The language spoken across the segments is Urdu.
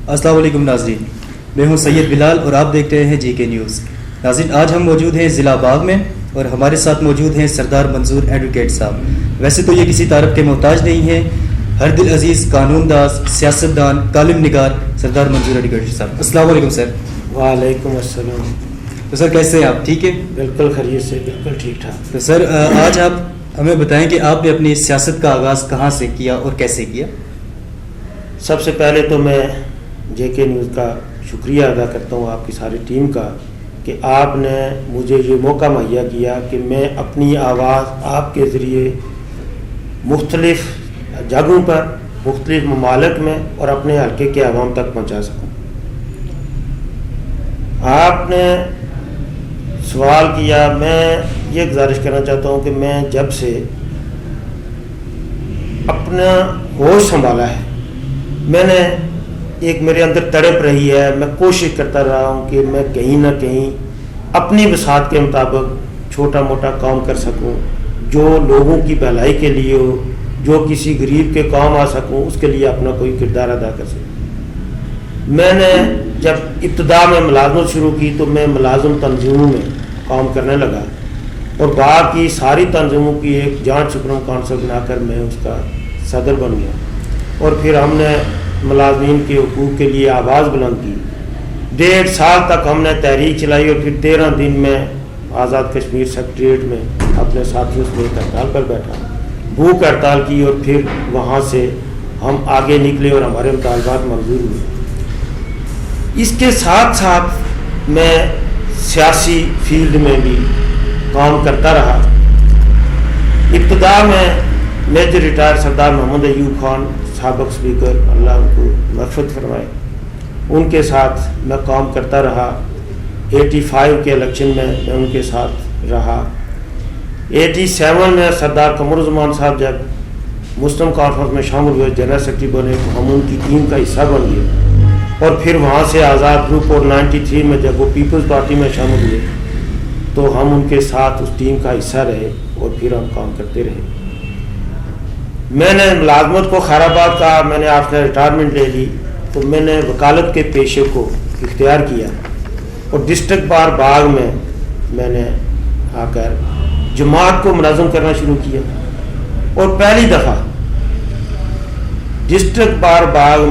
السلام علیکم ناظرین، میں ہوں سید بلال اور آپ دیکھ رہے ہیں جی کے نیوز۔ ناظرین، آج ہم موجود ہیں ضلع باغ میں اور ہمارے ساتھ موجود ہیں سردار منظور ایڈوکیٹ صاحب۔ ویسے تو یہ کسی تعارف کے محتاج نہیں ہیں، ہر دل عزیز قانون داز، سیاستدان، کالم نگار سردار منظور ایڈوکیٹ صاحب۔ السلام علیکم سر۔ وعلیکم السلام۔ تو سر کیسے ہیں آپ؟ ٹھیک ہے؟ بالکل خیریت سے، بالکل ٹھیک ٹھاک۔ تو سر آج آپ ہمیں بتائیں کہ آپ نے اپنی سیاست کا آغاز کہاں سے کیا اور کیسے کیا؟ سب سے پہلے تو میں جے کے نیوز کا شکریہ ادا کرتا ہوں، آپ کی ساری ٹیم کا، کہ آپ نے مجھے یہ موقع مہیا کیا کہ میں اپنی آواز آپ کے ذریعے مختلف جگہوں پر، مختلف ممالک میں اور اپنے حلقے کے عوام تک پہنچا سکوں۔ آپ نے سوال کیا، میں یہ گزارش کرنا چاہتا ہوں کہ میں جب سے اپنا ہوش سنبھالا ہے، میں نے ایک میرے اندر تڑپ رہی ہے، میں کوشش کرتا رہا ہوں کہ میں کہیں نہ کہیں اپنی وسعت کے مطابق چھوٹا موٹا کام کر سکوں، جو لوگوں کی بھلائی کے لیے ہو، جو کسی غریب کے کام آ سکوں، اس کے لیے اپنا کوئی کردار ادا کر سکوں۔ میں نے جب ابتدا میں ملازمت شروع کی تو میں ملازم تنظیموں میں کام کرنے لگا اور باقی ساری تنظیموں کی ایک جوائنٹ سپریم کونسل بنا کر میں اس کا صدر بن گیا، اور پھر ہم نے ملازمین کے حقوق کے لیے آواز بلند کی۔ 1.5 سال تک ہم نے تحریک چلائی اور پھر 13 دن میں آزاد کشمیر سیکریٹریٹ میں اپنے ساتھیوں سمیت ہڑتال پر بیٹھا، بھوک ہڑتال کی، اور پھر وہاں سے ہم آگے نکلے اور ہمارے مطالبات منظور ہوئے۔ اس کے ساتھ ساتھ میں سیاسی فیلڈ میں بھی کام کرتا رہا۔ ابتدا میں میجر ریٹائر سردار محمد ایوب خان سابق اسپیکر، اللہ ان کو مغفرت فرمائے، ان کے ساتھ میں کام کرتا رہا۔ 85 کے الیکشن میں ان کے ساتھ رہا۔ 87 میں سردار قمر الزمان صاحب جب مسلم کانفرنس میں شامل ہوئے، جنرل سیکرٹری بنے، تو ہم ان کی ٹیم کا حصہ بن گئے، اور پھر وہاں سے آزاد گروپ، اور 93 میں جب وہ پیپلز پارٹی میں شامل ہوئے تو ہم ان کے ساتھ اس ٹیم کا حصہ رہے اور پھر ہم کام کرتے رہے۔ میں نے ملازمت کو خیر آباد کا، میں نے آفٹر ریٹائرمنٹ لے لی تو میں نے وکالت کے پیشے کو اختیار کیا، اور ڈسٹرکٹ بار باغ میں نے آ کر جماعت کو منظم کرنا شروع کیا، اور پہلی دفعہ ڈسٹرکٹ بار باغ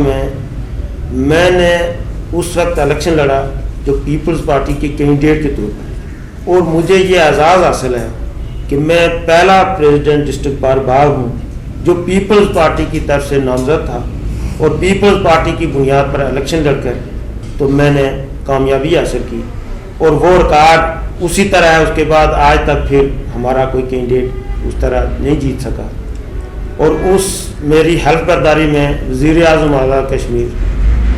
میں نے اس وقت الیکشن لڑا جو پیپلز پارٹی کے کینڈیڈیٹ کے طور پر، اور مجھے یہ اعزاز حاصل ہے کہ میں پہلا پریزیڈنٹ ڈسٹرکٹ بار باغ ہوں جو پیپلز پارٹی کی طرف سے نامزد تھا، اور پیپلز پارٹی کی بنیاد پر الیکشن لڑ کر تو میں نے کامیابی حاصل کی، اور وہ ریکارڈ اسی طرح ہے۔ اس کے بعد آج تک پھر ہمارا کوئی کینڈیڈیٹ اس طرح نہیں جیت سکا، اور اس میری حلف برداری میں وزیر اعظم آزاد کشمیر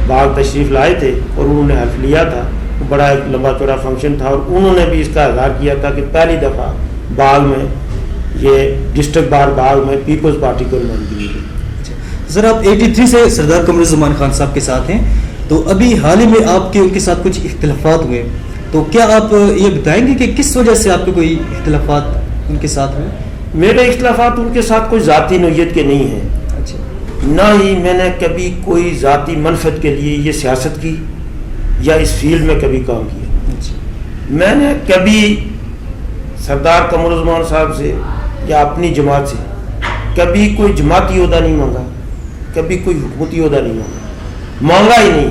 باغ تشریف لائے تھے اور انہوں نے حلف لیا تھا، بڑا ایک لمبا چوڑا فنکشن تھا، اور انہوں نے بھی اس کا اظہار کیا تھا کہ پہلی دفعہ باغ میں یہ ڈسٹرکٹ بار باغ میں پیپلز پارٹی کو نمائندگی ملی۔ سر آپ 83 سے سردار قمر الزمان خان صاحب کے ساتھ ہیں، تو ابھی حال ہی میں آپ کے ان کے ساتھ کچھ اختلافات ہوئے، تو کیا آپ یہ بتائیں گے کہ کس وجہ سے آپ کے کوئی اختلافات ان کے ساتھ ہوئے؟ میرے اختلافات ان کے ساتھ کوئی ذاتی نوعیت کے نہیں ہیں، نہ ہی میں نے کبھی کوئی ذاتی منفعت کے لیے یہ سیاست کی یا اس فیلڈ میں کبھی کام کیا۔ میں نے کبھی سردار قمر الزمان صاحب سے یا اپنی جماعت سے کبھی کوئی جماعتی عہدہ نہیں مانگا، کبھی کوئی حکومتی عہدہ نہیں مانگا ہی نہیں،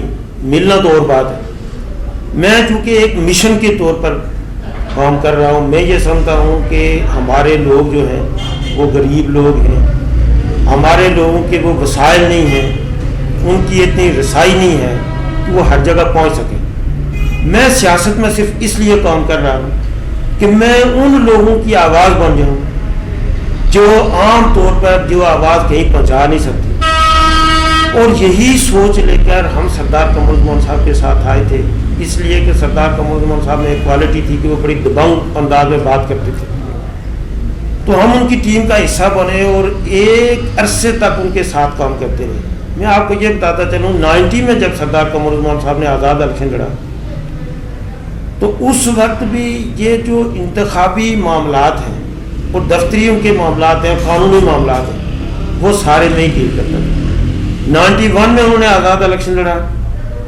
ملنا تو اور بات ہے۔ میں چونکہ ایک مشن کے طور پر کام کر رہا ہوں، میں یہ سمجھتا ہوں کہ ہمارے لوگ جو ہیں وہ غریب لوگ ہیں، ہمارے لوگوں کے وہ وسائل نہیں ہیں، ان کی اتنی رسائی نہیں ہے کہ وہ ہر جگہ پہنچ سکیں۔ میں سیاست میں صرف اس لیے کام کر رہا ہوں کہ میں ان لوگوں کی آواز بن جاؤں جو عام طور پر جو آواز کہیں پہنچا نہیں سکتی، اور یہی سوچ لے کر ہم سردار قمر الزمان صاحب کے ساتھ آئے تھے، اس لیے کہ سردار قمر الزمان صاحب میں ایک کوالٹی تھی کہ وہ بڑی دبنگ انداز میں بات کرتے تھے، تو ہم ان کی ٹیم کا حصہ بنے اور ایک عرصے تک ان کے ساتھ کام کرتے رہے۔ میں آپ کو یہ بتاتا چلوں، 90 میں جب سردار قمر الزمان صاحب نے آزاد الیکشن لڑا تو اس وقت بھی یہ جو انتخابی معاملات ہیں اور دفتریوں کے معاملات ہیں، قانونی معاملات ہیں، وہ سارے نہیں ڈیل کرتا تھا۔ 91 میں انہوں نے آزاد الیکشن لڑا،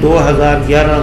2011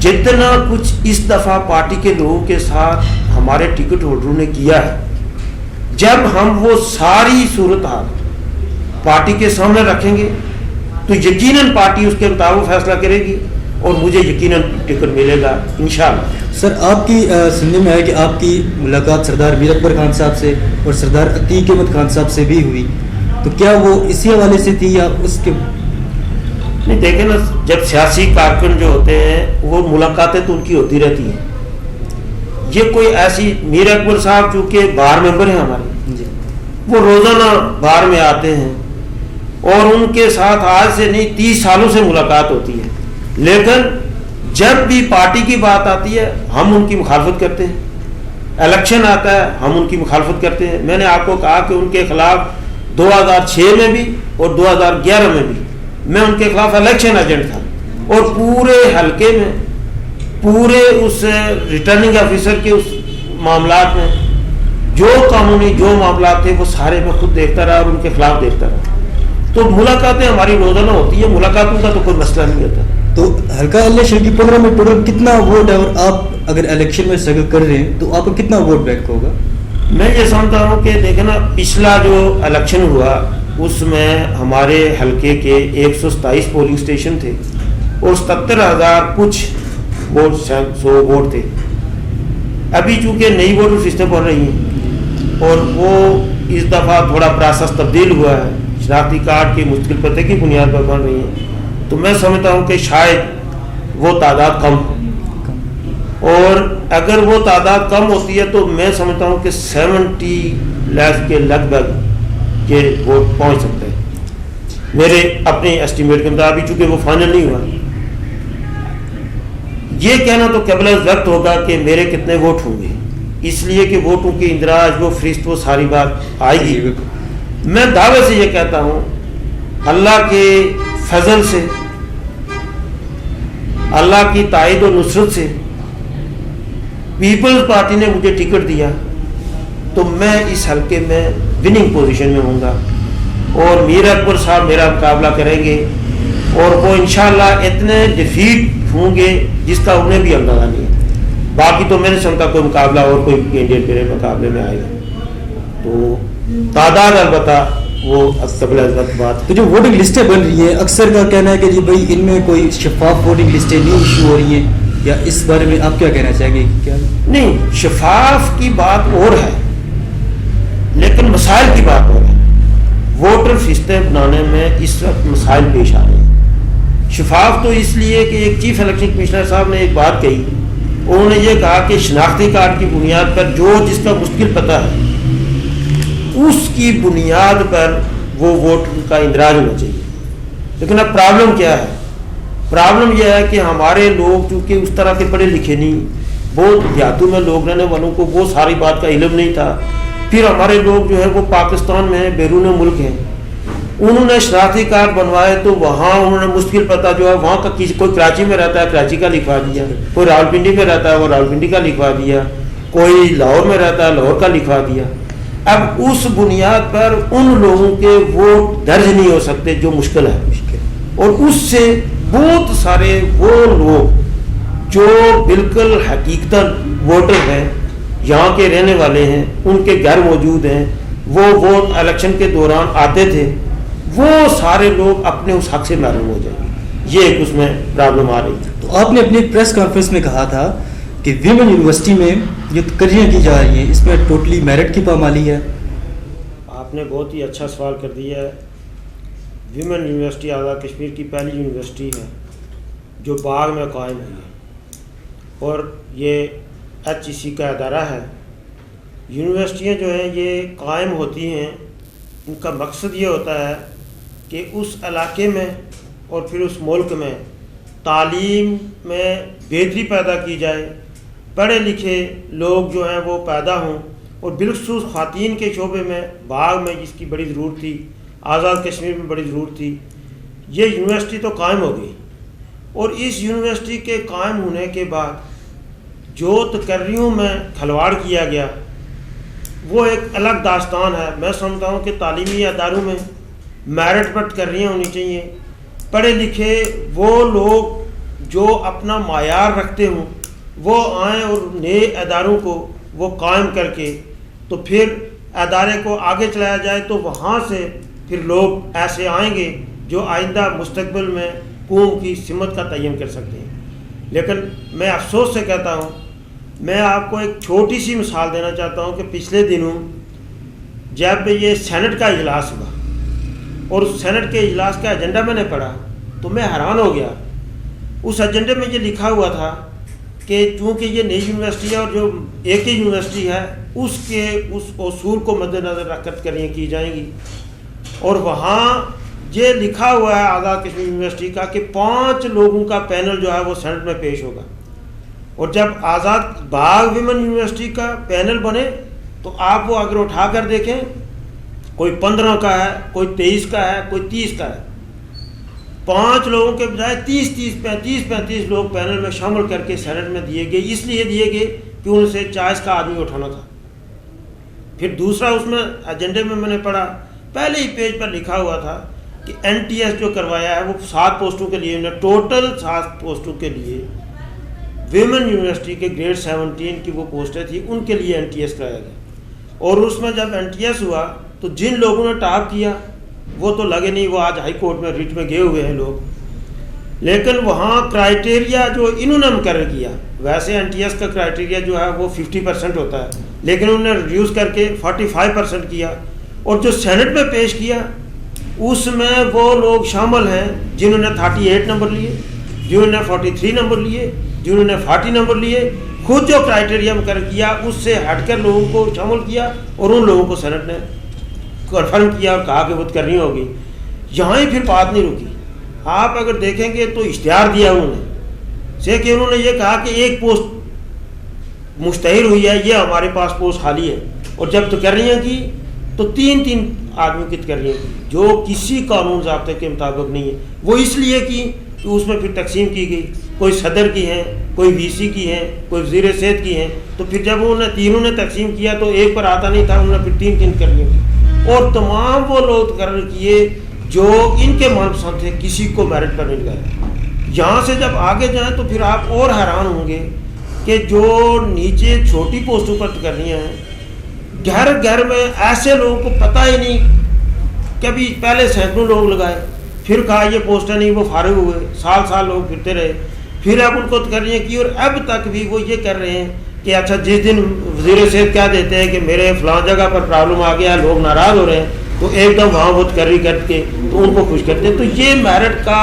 جتنا کچھ اس دفعہ پارٹی کے لوگوں کے ساتھ ہمارے ٹکٹ ہولڈروں نے کیا ہے، جب ہم وہ ساری صورتحال پارٹی کے سامنے رکھیں گے تو یقیناً پارٹی اس کے مطابق فیصلہ کرے گی اور مجھے یقیناً ٹکٹ ملے گا انشاءاللہ۔ سر، آپ کی سننے میں ہے کہ آپ کی ملاقات سردار میر اکبر خان صاحب سے اور سردار عتیق احمد خان صاحب سے بھی ہوئی، تو کیا وہ اسی حوالے سے تھی یا اس کے؟ نہیں، دیکھیں نا، جب سیاسی کارکن جو ہوتے ہیں وہ ملاقاتیں تو ان کی ہوتی رہتی ہیں۔ یہ کوئی ایسی، میر اکبر صاحب چونکہ بار ممبر ہیں ہمارے، جی، وہ روزانہ بار میں آتے ہیں اور ان کے ساتھ آج سے نہیں 30 سالوں سے ملاقات ہوتی ہے، لیکن جب بھی پارٹی کی بات آتی ہے ہم ان کی مخالفت کرتے ہیں، الیکشن آتا ہے ہم ان کی مخالفت کرتے ہیں۔ میں نے آپ کو کہا کہ ان کے خلاف 2006 میں بھی اور 2011 میں بھی میں ان کے خلاف الیکشن ایجنٹ تھا، اور پورے حلقے میں، پورے اس ریٹرننگ آفیسر کے اس معاملات میں جو قانونی جو معاملات تھے وہ سارے میں خود دیکھتا رہا اور ان کے خلاف دیکھتا رہا۔ تو ملاقاتیں ہماری روزانہ ہوتی ہیں، ملاقاتوں کا تو کوئی مسئلہ نہیں ہوتا۔ تو حلقہ اہلیہ شریف 15 میں ٹوٹل کتنا ووٹ ہے، اور آپ اگر الیکشن میں اسٹرگل کر رہے ہیں تو آپ کو کتنا ووٹ بینک ہوگا؟ میں یہ سمجھتا ہوں کہ دیکھیں نا، پچھلا جو الیکشن ہوا اس میں ہمارے حلقے کے 127 پولنگ اسٹیشن تھے اور 77,000 کچھ ووٹ، 100 ووٹ تھے۔ ابھی چونکہ نئی ووٹر لسٹیں بن رہی ہیں اور وہ اس دفعہ تھوڑا پروسیس تبدیل ہوا ہے، شناختی کارڈ کی مستقل پتے کی بنیاد پر بن رہی ہیں، تو میں سمجھتا ہوں کہ شاید وہ تعداد کم ہو، اور اگر وہ تعداد کم ہوتی ہے تو میں سمجھتا ہوں کہ 70 لاکھ کے لگ بھگ یہ ووٹ پہنچ سکتے ہیں میرے اپنے ایسٹیمیٹ کے مطابق، چونکہ وہ فائنل نہیں ہوا۔ یہ کہنا تو قبل از وقت ہوگا کہ میرے کتنے ووٹ ہوں گے، اس لیے کہ ووٹوں کی اندراج، وہ فہرست، وہ ساری بات آئے گی۔ میں دعوے سے یہ کہتا ہوں، اللہ کے فضل سے، اللہ کی تائید و نصرت سے پیپلز پارٹی نے مجھے ٹکٹ دیا تو میں اس حلقے میں وننگ پوزیشن میں ہوں گا، اور میر اکبر صاحب میرا مقابلہ کریں گے اور وہ انشاءاللہ اتنے ڈیفیٹ ہوں گے جس کا انہیں بھی اندازہ نہیں ہے۔ باقی تو میں نے سمجھتا کوئی مقابلہ اور کوئی کینڈیڈیٹ میرے مقابلے میں آئے گا، تو تعداد البتہ وہ قبل از وقت بات۔ تو جو ووٹنگ لسٹیں بن رہی ہیں، اکثر کا کہنا ہے کہ جی بھائی ان میں کوئی شفاف ووٹنگ لسٹیں نہیں ایشو ہو رہی ہیں، یا اس بارے میں آپ کیا کہنا چاہیں گے؟ کیا نہیں، شفاف کی بات اور ہے لیکن مسائل کی بات اور ہے۔ ووٹر فہرستیں بنانے میں اس وقت مسائل پیش آ رہے ہیں۔ شفاف تو اس لیے کہ ایک چیف الیکشن کمشنر صاحب نے ایک بات کہی، انہوں نے یہ کہا کہ شناختی کارڈ کی بنیاد پر جو جس کا مستقل پتہ ہے اس کی بنیاد پر وہ ووٹ کا اندراج ہونا چاہیے۔ لیکن اب پرابلم کیا ہے؟ پرابلم یہ ہے کہ ہمارے لوگ چونکہ اس طرح کے پڑھے لکھے نہیں، بہت دیہاتوں میں لوگ رہنے والوں کو وہ ساری بات کا علم نہیں تھا۔ پھر ہمارے لوگ جو ہے وہ پاکستان میں بیرون ملک ہیں، انہوں نے شناختی کارڈ بنوائے تو وہاں انہوں نے مستقل پتہ جو ہے وہاں کا، کوئی کراچی میں رہتا ہے کراچی کا لکھوا دیا، کوئی راولپنڈی میں رہتا ہے وہ راولپنڈی کا لکھوا دیا، کوئی لاہور میں رہتا ہے لاہور کا لکھوا دیا۔ اب اس بنیاد پر ان لوگوں کے ووٹ درج نہیں ہو سکتے، جو مشکل ہے، اور اس سے بہت سارے وہ لوگ جو بالکل حقیقتاً ووٹر ہیں، یہاں کے رہنے والے ہیں، ان کے گھر موجود ہیں، وہ ووٹ الیکشن کے دوران آتے تھے، وہ سارے لوگ اپنے اس حق سے محروم ہو جائیں گے۔ یہ ایک اس میں پرابلم آ رہی تھی۔ تو آپ نے اپنی پریس کانفرنس میں کہا تھا کہ ویمن یونیورسٹی میں جو تقرریاں کی جا رہی ہیں اس میں ٹوٹلی میرٹ کی پامالی ہے۔ آپ نے بہت ہی اچھا سوال کر دیا ہے۔ ویمن یونیورسٹی آزاد کشمیر کی پہلی یونیورسٹی ہے جو باغ میں قائم ہوئی ہے، اور یہ HEC کا ادارہ ہے۔ یونیورسٹیاں جو ہیں یہ قائم ہوتی ہیں، ان کا مقصد یہ ہوتا ہے کہ اس علاقے میں اور پھر اس ملک میں تعلیم میں بہتری پیدا کی جائے، پڑھے لکھے لوگ جو ہیں وہ پیدا ہوں، اور بالخصوص خواتین کے شعبے میں باغ میں جس کی بڑی ضرورت تھی، آزاد کشمیر میں بڑی ضرورت تھی۔ یہ یونیورسٹی تو قائم ہو گئی، اور اس یونیورسٹی کے قائم ہونے کے بعد جو تقرریوں میں کھلواڑ کیا گیا وہ ایک الگ داستان ہے۔ میں سمجھتا ہوں کہ تعلیمی اداروں میں میرٹ پر تقرریاں ہونی چاہیے، پڑھے لکھے وہ لوگ جو اپنا معیار رکھتے ہوں وہ آئیں اور نئے اداروں کو وہ قائم کر کے تو پھر ادارے کو آگے چلایا جائے، تو وہاں سے پھر لوگ ایسے آئیں گے جو آئندہ مستقبل میں قوم کی سمت کا تعین کر سکتے ہیں۔ لیکن میں افسوس سے کہتا ہوں، میں آپ کو ایک چھوٹی سی مثال دینا چاہتا ہوں کہ پچھلے دنوں جب یہ سینٹ کا اجلاس ہوا اور اس سینٹ کے اجلاس کا ایجنڈا میں نے پڑھا تو میں حیران ہو گیا۔ اس ایجنڈے میں یہ لکھا ہوا تھا کہ چونکہ یہ نئی یونیورسٹی ہے اور جو ایک ہی یونیورسٹی ہے اس اصول کو مد نظر رکھ کر تقریریں کی جائیں گی، اور وہاں یہ لکھا ہوا ہے آزاد کشمیر یونیورسٹی کا کہ 5 لوگوں کا پینل جو ہے وہ سینٹ میں پیش ہوگا، اور جب آزاد باغ ویمن یونیورسٹی کا پینل بنے تو آپ وہ اگر اٹھا کر دیکھیں کوئی 15 کا ہے، کوئی 23 کا ہے، کوئی 30 کا ہے۔ 5 لوگوں کے بجائے 35 لوگ پینل میں شامل کر کے سینٹ میں دیے گئے، اس لیے دیے گئے کہ ان سے 40 کا آدمی اٹھانا تھا۔ پھر دوسرا اس میں ایجنڈے میں نے پڑھا، پہلے ہی پیج پر لکھا ہوا تھا کہ این ٹی ایس جو کروایا ہے وہ 7 پوسٹوں کے لیے، ٹوٹل 7 پوسٹوں کے لیے ویمن یونیورسٹی کے گریڈ 17 کی وہ پوسٹیں تھیں، ان کے لیے این ٹی ایس کرایا گیا۔ اور اس میں جب این ٹی ایس ہوا تو جن لوگوں نے ٹاپ کیا وہ تو لگے نہیں، وہ آج ہائی کورٹ میں ریٹ میں گئے ہوئے ہیں لوگ، لیکن وہاں کرائٹیریا جو انہوں نے مقرر کیا، ویسے این ٹی ایس کا کرائٹیریا جو ہے وہ 50% ہوتا ہے، لیکن انہوں نے ریڈیوس کر کے 45% کیا، اور جو سینٹ میں پیش کیا اس میں وہ لوگ شامل ہیں جنہوں نے 38 نمبر لیے، جنہوں نے 43 نمبر لیے، جنہوں نے 40 نمبر لیے، خود جو کرائٹیریا مقرر کیا اس سے ہٹ کر لوگوں کو شامل کیا، اور ان لوگوں کو سینٹ نے کنفرم کیا اور کہا کہ وہ کرنی ہوگی۔ یہاں ہی پھر بات نہیں رکی، آپ اگر دیکھیں گے تو اشتہار دیا انہوں نے یہ کہا کہ ایک پوسٹ مشتہر ہوئی ہے، یہ ہمارے پاس پوسٹ خالی ہے، اور جب تقرریاں کی تو 3 آدمیوں کی تقرریاں کی جو کسی قانون ضابطے کے مطابق نہیں ہے، وہ اس لیے کی کہ اس میں پھر تقسیم کی گئی، کوئی صدر کی ہیں، کوئی وی سی کی ہیں، کوئی وزیر صحت کی ہیں، تو پھر جب انہوں نے تینوں نے تقسیم کیا تو ایک پر آتا نہیں تھا، انہوں نے پھر 3 کر لیے، اور تمام وہ لوگ تقرر کیے جو ان کے من پسند تھے، کسی کو میرٹ پر نہیں لگایا۔ یہاں سے جب آگے جائیں تو پھر آپ اور حیران ہوں گے کہ جو نیچے چھوٹی پوسٹوں پر تقرریاں ہیں، گھر میں ایسے لوگوں کو پتہ ہی نہیں، کبھی پہلے سینکڑوں لوگ لگائے، پھر کہا یہ پوسٹیں نہیں، وہ فارغ ہوئے، سال لوگ پھرتے رہے، پھر اب ان کو تقرریاں کی، اور اب تک بھی وہ یہ کر رہے ہیں کہ اچھا جس دن وزیر صحت کیا دیتے ہیں کہ میرے فلاں جگہ پر پرابلم آ گیا، لوگ ناراض ہو رہے ہیں، تو ایک دم وہاں وہ تقرری کر کے تو ان کو خوش کرتے ہیں۔ تو یہ میرٹ کا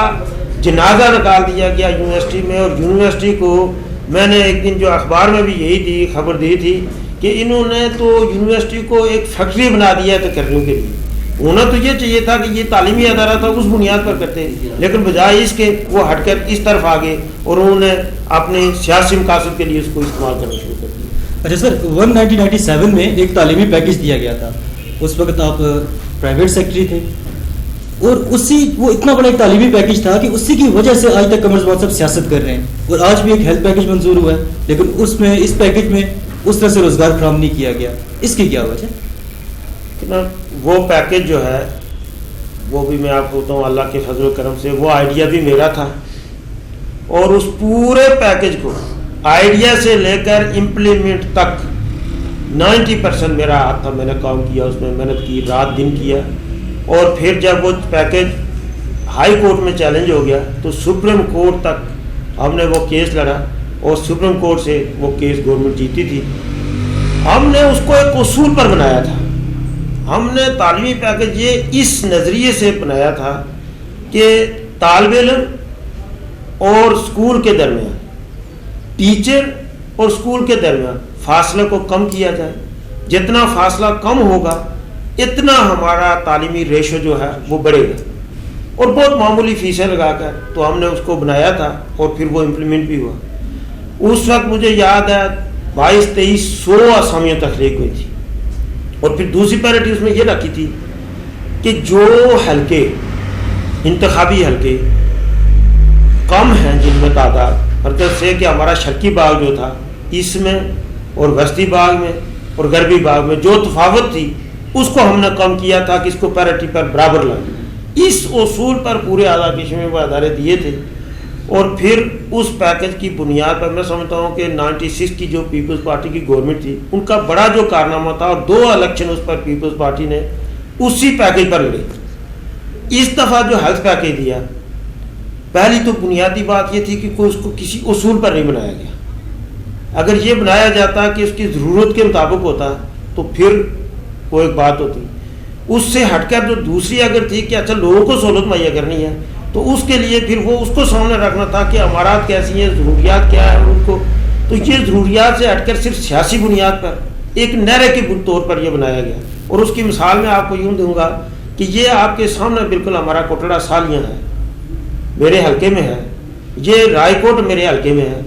جنازہ نکال دیا گیا یونیورسٹی میں، اور یونیورسٹی کو میں نے ایک دن جو اخبار میں بھی یہی خبر دی تھی کہ انہوں نے تو یونیورسٹی کو ایک فیکٹری بنا دیا ہے تقرریوں کے لیے۔ انہیں تو یہ چاہیے تھا کہ یہ تعلیمی ادارہ تھا، اس بنیاد پر کرتے، لیکن بجائے اس کے وہ ہٹ کر اس طرف آ گئے اور انہوں نے اپنے سیاسی مقاصد کے لیے اس کو استعمال کرنا شروع کر دیا۔ اچھا سر، 1997 میں ایک تعلیمی پیکج دیا گیا تھا، اس وقت آپ پرائیویٹ سیکٹری تھے، اور وہ اتنا بڑا ایک تعلیمی پیکج تھا کہ اسی کی وجہ سے آج تک قمر زمان صاحب سیاست کر رہے ہیں، اور آج بھی ایک ہیلتھ پیکج منظور ہوا ہے، لیکن اس پیکج میں اس طرح سے روزگار فراہم نہیں کیا گیا، اس کی کیا وجہ؟ وہ پیکج جو ہے وہ بھی میں آپ کو بتاؤں اللہ کے فضل و کرم سے وہ آئیڈیا بھی میرا تھا، اور اس پورے پیکج کو آئیڈیا سے لے کر امپلیمنٹ تک 90% میرا ہاتھ تھا، میں نے کام کیا، اس میں محنت کی، رات دن کیا، اور پھر جب وہ پیکج ہائی کورٹ میں چیلنج ہو گیا تو سپریم کورٹ تک ہم نے وہ کیس لڑا، اور سپریم کورٹ سے وہ کیس گورنمنٹ جیتی تھی۔ ہم نے اس کو ایک اصول پر بنایا تھا، ہم نے تعلیمی پیکج یہ اس نظریے سے بنایا تھا کہ طالب علم اور اسکول کے درمیان، ٹیچر اور اسکول کے درمیان فاصلے کو کم کیا جائے، جتنا فاصلہ کم ہوگا اتنا ہمارا تعلیمی ریشو جو ہے وہ بڑھے گا، اور بہت معمولی فیسیں لگا کر تو ہم نے اس کو بنایا تھا، اور پھر وہ امپلیمنٹ بھی ہوا۔ اس وقت مجھے یاد ہے 2200 اسامیاں تخلیق ہوئی تھی، اور پھر دوسری پیرٹی اس میں یہ رکھی تھی کہ جو حلقے انتخابی حلقے کم ہیں جن میں تعداد، فرض سے کہ ہمارا شرقی باغ جو تھا اس میں اور وسطی باغ میں اور غربی باغ میں جو تفاوت تھی اس کو ہم نے کم کیا تھا کہ اس کو پیرٹی پر برابر لگے۔ اس اصول پر پورے اعلیٰ کشمیر میں وہ ادارے دیے تھے، اور پھر اس پیکج کی بنیاد پر میں سمجھتا ہوں کہ 96 کی جو پیپلز پارٹی کی گورنمنٹ تھی ان کا بڑا جو کارنامہ تھا، اور 2 الیکشن اس پر پیپلز پارٹی نے اسی پیکج پر لڑی. اس دفعہ جو ہیلتھ پیکج دیا، پہلی تو بنیادی بات یہ تھی کہ کوئی اس کو کسی اصول پر نہیں بنایا گیا. اگر یہ بنایا جاتا کہ اس کی ضرورت کے مطابق ہوتا تو پھر وہ ایک بات ہوتی. اس سے ہٹ کر جو دوسری اگر تھی کہ اچھا لوگوں کو سہولت مہیا کرنی ہے، تو اس کے لیے پھر وہ اس کو سامنے رکھنا تھا کہ امارات کیسی ہیں، ضروریات کیا ہے ان کو. تو یہ ضروریات سے ہٹ کر صرف سیاسی بنیاد پر ایک نعرے کے طور پر یہ بنایا گیا. اور اس کی مثال میں آپ کو یوں دوں گا کہ یہ آپ کے سامنے بالکل ہمارا کوٹڑا سالیاں ہے، میرے حلقے میں ہے، یہ رائے کوٹ میرے حلقے میں ہے.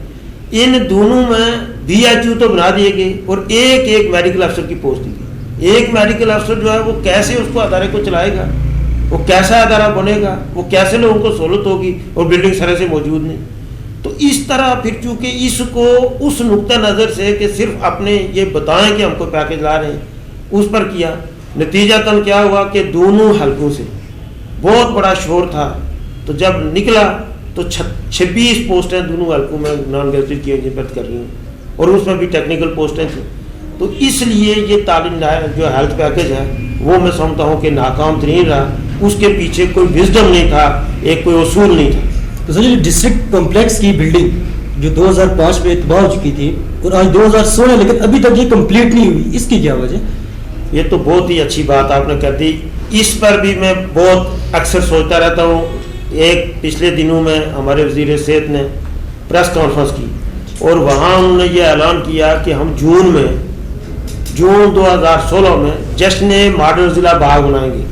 ان دونوں میں BHO تو بنا دیے گئے اور ایک میڈیکل افسر کی پوسٹ دی گئی. ایک میڈیکل افسر جو ہے وہ کیسے اس کو ادارے کو چلائے گا، وہ کیسا ادارہ بنے گا، وہ کیسے لوگوں کو سہولت ہوگی، اور بلڈنگ سرے سے موجود نہیں. تو اس طرح پھر چونکہ اس کو اس نقطہ نظر سے کہ صرف اپنے یہ بتائیں کہ ہم کو پیکج لا رہے ہیں اس پر کیا، نتیجتاً کیا ہوا کہ دونوں حلقوں سے بہت بڑا شور تھا. تو جب نکلا تو 26 پوسٹیں دونوں حلقوں میں نان گزٹڈ کی برت کر رہی ہیں، اور اس میں بھی ٹیکنیکل پوسٹیں تھیں. تو اس لیے یہ تعلیم جو ہیلتھ پیکج ہے وہ میں سمجھتا ہوں کہ ناکام ترین رہا. اس کے پیچھے کوئی وزڈم نہیں تھا، ایک کوئی اصول نہیں تھا. تو سر ڈسٹرکٹ کمپلیکس کی بلڈنگ جو 2005 میں تباہ ہو چکی تھی اور آج 2016 لیکن ابھی تک یہ کمپلیٹ نہیں ہوئی، اس کی کیا وجہ؟ یہ تو بہت ہی اچھی بات آپ نے کر دی. اس پر بھی میں بہت اکثر سوچتا رہتا ہوں. ایک پچھلے دنوں میں ہمارے وزیر صحت نے پریس کانفرنس کی اور وہاں انہوں نے یہ اعلان کیا کہ ہم جون 2016 میں جشن ماڈل ضلع باغ بنائیں گے.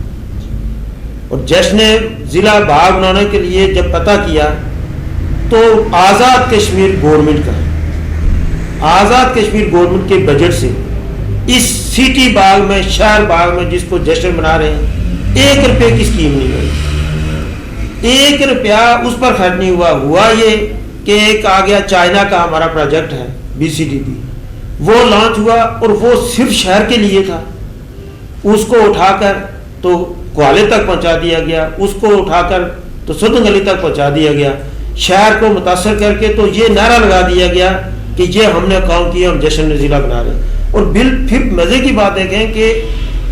اور جشن ضلع باغ بنانے کے لیے جب پتہ کیا تو آزاد کشمیر گورنمنٹ کے بجٹ سے اس سٹی باغ میں، شہر باغ میں جس کو جشن بنا رہے ہیں، 1 روپے کی اسکیم نہیں بنی. 1 روپیہ اس پر خرچ نہیں ہوا یہ کہ ایک آ گیا چائنا کا ہمارا پروجیکٹ ہے BCDP، وہ لانچ ہوا اور وہ صرف شہر کے لیے تھا. اس کو اٹھا کر تو کوالے تک پہنچا دیا گیا، اس کو اٹھا کر تو سدن گلی تک پہنچا دیا گیا. شہر کو متاثر کر کے تو یہ نعرہ لگا دیا گیا کہ یہ ہم نے کام کیا، ہم جشن ضلع بنا رہے ہیں. اور پھر مزے کی بات دیکھیں کہ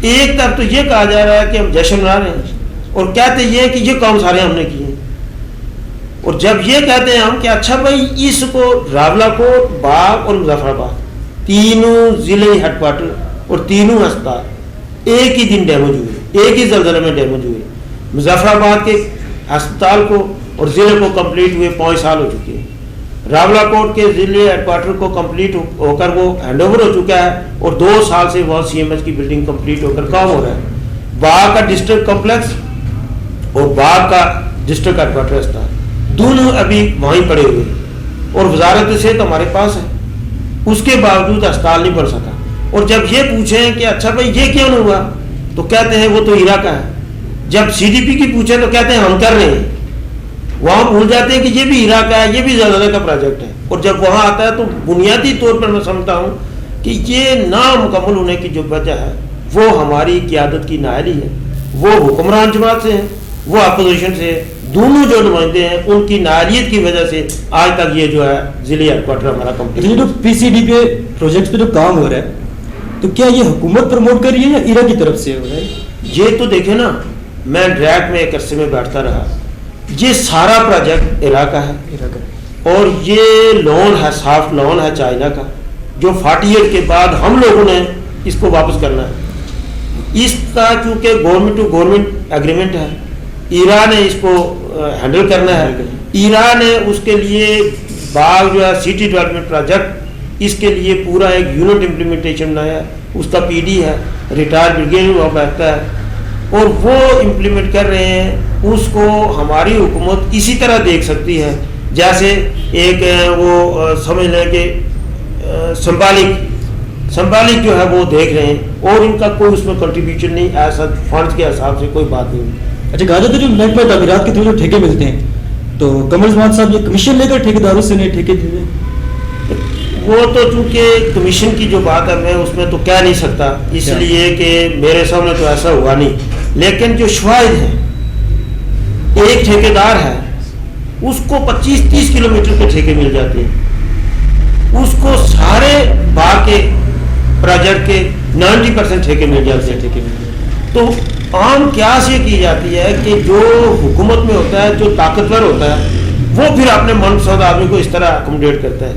ایک طرف تو یہ کہا جا رہا ہے کہ ہم جشن بنا رہے ہیں اور کہتے یہ کہ یہ کام سارے ہم نے کیے ہیں. اور جب یہ کہتے ہیں ہم کہ اچھا بھائی اس کو راولاکوٹ، باغ اور مظفر آباد تینوں ضلعی ہیڈ کوارٹر اور تینوں ہسپتال ایک ہی دن ڈیمیج ہوئے، ایک ہی زلزلے میں ڈیمیج ہوئے. مظفر آباد کے ہسپتال کو اور ضلع کو کمپلیٹ ہوئے 5 سال ہو چکے ہیں. راولاکوٹ کے ضلع ہیڈ کوارٹر کو کمپلیٹ ہو کر وہ ہینڈ اوور ہو چکا ہے اور 2 سال سے وہاں CMH کی بلڈنگ کمپلیٹ ہو کر کام ہو رہا ہے. باغ کا ڈسٹرکٹ کمپلیکس اور باغ کا ڈسٹرکٹ ہیڈ کوارٹر ہسپتال دونوں ابھی وہیں پڑے ہوئے اور وزارت صحت ہمارے پاس ہے، اس کے باوجود ہسپتال نہیں بن سکا. اور جب یہ پوچھیں کہ اچھا بھائی یہ کیوں نہیں ہوا تو کہتے ہیں وہ تو ہیرا کا ہے. جب CDP کی پوچھیں تو کہتے ہیں ہم کر رہے ہیں. وہاں بھول جاتے ہیں کہ یہ بھی ہیرا کا ہے، یہ بھی زلزلے کا پروجیکٹ ہے. اور جب وہاں آتا ہے تو بنیادی طور پر میں سمجھتا ہوں کہ یہ نامکمل ہونے کی جو وجہ ہے وہ ہماری قیادت کی نااہلی ہے. وہ حکمران جماعت سے ہیں، وہ اپوزیشن سے، دونوں جو نمائندے ہیں ان کی نااہلیت کی وجہ سے آج تک یہ جو ہے ضلعی ہیڈ کوارٹر ہمارا کمپلیٹ. جو PCD پہ پروجیکٹ پہ جو کام ہو رہا ہے تو کیا یہ حکومت پروموٹ کر رہی ہے یا ایرا کی طرف سے ہو رہا ہے؟ یہ تو دیکھیں نا، میں ڈریک میں ایک عرصے میں بیٹھتا رہا، یہ سارا پروجیکٹ ایرا کا ہے اور یہ لون ہے، سافٹ لون ہے چائنا کا، جو 48 کے بعد ہم لوگوں نے اس کو واپس کرنا ہے. اس کا چونکہ گورنمنٹ ٹو گورنمنٹ ایگریمنٹ ہے، ایران نے اس کو ہینڈل کرنا ہے. ایران نے اس کے لیے باغ جو ہے سٹی ڈیولپمنٹ پروجیکٹ، اس کے لیے پورا ایک یونٹ امپلیمنٹیشن بنایا ہے، اس کا PD ہے، ریٹائر بریگیڈیئر وہاں بیٹھتا ہے اور وہ امپلیمنٹ کر رہے ہیں. اس کو ہماری حکومت اسی طرح دیکھ سکتی ہے جیسے ایک وہ سمجھ لیں کہ سمبالک جو ہے وہ دیکھ رہے ہیں اور ان کا کوئی اس میں کنٹریبیوشن نہیں، ایسا فنڈز کے حساب سے کوئی بات نہیں. اچھا کہا جاتا ہے جو محکمہ تعمیرات کے تھرو جو ٹھیکے ملتے ہیں تو کمر عثمان صاحب یہ کمیشن لے کر ٹھیکیداروں سے نہیں ٹھیکے دیے؟ وہ تو چونکہ کمیشن کی جو بات ہے میں اس میں تو کہہ نہیں سکتا، اس لیے کہ میرے سامنے تو ایسا ہوا نہیں. لیکن جو شواہد ہیں، ایک ٹھیکیدار ہے اس کو 25-30 کلومیٹر کے ٹھیکے مل جاتے ہیں، اس کو سارے باغ کے پروجیکٹ کے 90% ٹھیکے مل جاتے ہیں. تو عام قیاس یہ کی جاتی ہے کہ جو حکومت میں ہوتا ہے، جو طاقتور ہوتا ہے، وہ پھر اپنے من پسند آدمی کو اس طرح اکوموڈیٹ کرتا ہے.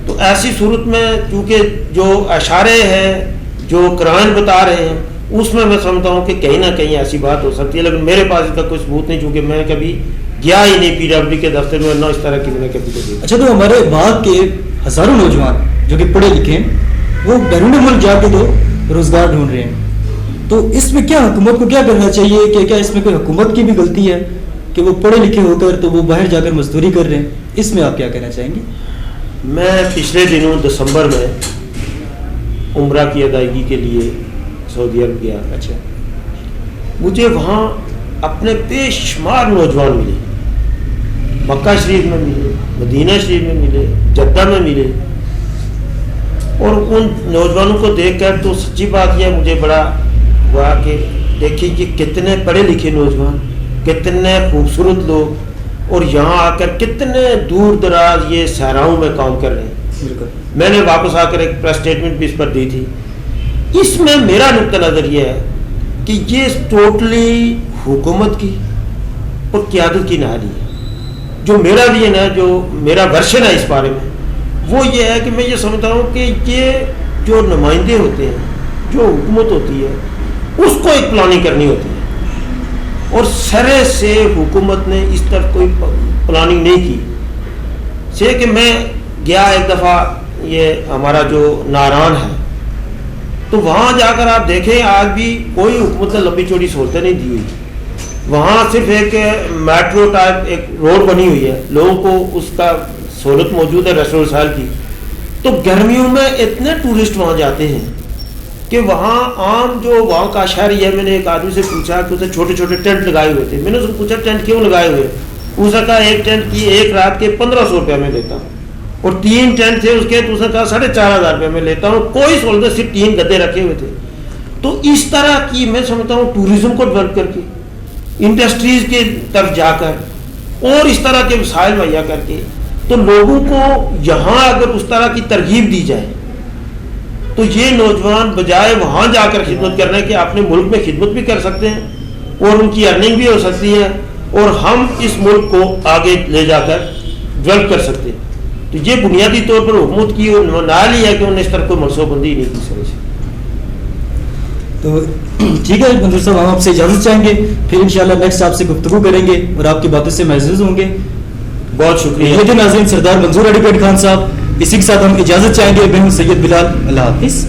تو ایسی صورت میں چونکہ جو اشارے ہیں، جو قرائن بتا رہے ہیں، اس میں سمجھتا ہوں کہ کہیں نہ کہیں ایسی بات ہو سکتی ہے، لیکن میرے پاس اس کا کوئی ثبوت نہیں، چونکہ میں کبھی گیا ہی نہیں پی ڈبلیو کے دفتر میں، نہ اس طرح کی میں نے کبھی دیکھا. اچھا، تو ہمارے باغ کے ہزاروں نوجوان جو کہ پڑھے لکھے ہیں، وہ بیرون ملک جا کے تو روزگار ڈھونڈ رہے ہیں، تو اس میں کیا حکومت کو کیا کرنا چاہیے؟ کہ کیا اس میں کوئی حکومت کی بھی غلطی ہے کہ وہ پڑھے لکھے ہو کر تو وہ باہر جا کر مزدوری کر رہے ہیں؟ اس میں آپ کیا کہنا چاہیں گے؟ میں پچھلے دنوں دسمبر میں عمرہ کی ادائیگی کے لیے سعودی عرب گیا. اچھا. مجھے وہاں اپنے بے شمار نوجوان ملے، مکہ شریف میں ملے، مدینہ شریف میں ملے، جدہ میں ملے، اور ان نوجوانوں کو دیکھ کر تو سچی بات یہ مجھے بڑا ہوا کہ دیکھیں یہ کتنے پڑھے لکھے نوجوان، کتنے خوبصورت لوگ، اور یہاں آ کر کتنے دور دراز یہ صحراؤں میں کام کر رہے ہیں. میں نے واپس آ کر ایک پریس اسٹیٹمنٹ بھی اس پر دی تھی. اس میں میرا نقطہ نظر یہ ہے کہ یہ ٹوٹلی حکومت کی اور قیادت کی نااہلی ہے. جو میرا ویژن ہے، جو میرا ورشن ہے اس بارے میں، وہ یہ ہے کہ میں یہ سمجھتا ہوں کہ یہ جو نمائندے ہوتے ہیں، جو حکومت ہوتی ہے، اس کو ایک پلاننگ کرنی ہوتی ہے، اور سرے سے حکومت نے اس طرح کوئی پلاننگ نہیں کی. سے کہ میں گیا ایک دفعہ یہ ہمارا جو ناران ہے، تو وہاں جا کر آپ دیکھیں آج بھی کوئی حکومت نے لمبی چوڑی سہولتیں نہیں دی ہوئی. وہاں صرف ایک میٹرو ٹائپ ایک روڈ بنی ہوئی ہے، لوگوں کو اس کا سہولت موجود ہے ریسٹورنٹ وسائل کی. تو گرمیوں میں اتنے ٹورسٹ وہاں جاتے ہیں کہ وہاں عام جو وہاں کا شہری ہے، میں نے ایک آدمی سے پوچھا کہ اسے چھوٹے چھوٹے ٹینٹ لگائے ہوئے تھے. میں نے اس کو پوچھا ٹینٹ کیوں لگائے ہوئے؟ اس نے کہا ایک ٹینٹ کی ایک رات کے 1500 روپیہ میں لیتا ہوں، اور 3 ٹینٹ تھے اس کے، تو اس نے کہا 4500 روپیہ میں لیتا ہوں. کوئی سہولت، صرف 3 گدے رکھے ہوئے تھے. تو اس طرح کی میں سمجھتا ہوں ٹورزم کو ڈیولپ کر کے، انڈسٹریز کی طرف جا کر، اور اس طرح کے وسائل مہیا کر کے، تو لوگوں کو یہاں اگر اس طرح کی ترغیب دی جائے تو یہ نوجوان بجائے وہاں جا کر خدمت کرنے کے اپنے ملک میں خدمت بھی کر سکتے ہیں، اور ان کی ارننگ بھی ہو سکتی ہے، اور ہم اس ملک کو آگے لے جا کر ڈیولپ کر سکتے ہیں. تو یہ بنیادی طور پر حکومت کی نااہلی ہے کہ انہوں نے اس طرح کوئی منصوبہ بندی نہیں کی سمجھ. تو ٹھیک ہے منظور صاحب، ہم آپ سے اجازت چاہیں گے، پھر انشاءاللہ نیکسٹ آپ سے گفتگو کریں گے اور آپ کی باتوں سے محظوظ ہوں گے. بہت شکریہ. یہ تھے ناظرین سردار منظور ایڈوکیٹ خان صاحب. اسی کے ساتھ ہم اجازت چاہیں گے. میں ہوں سید بلال. اللہ حافظ.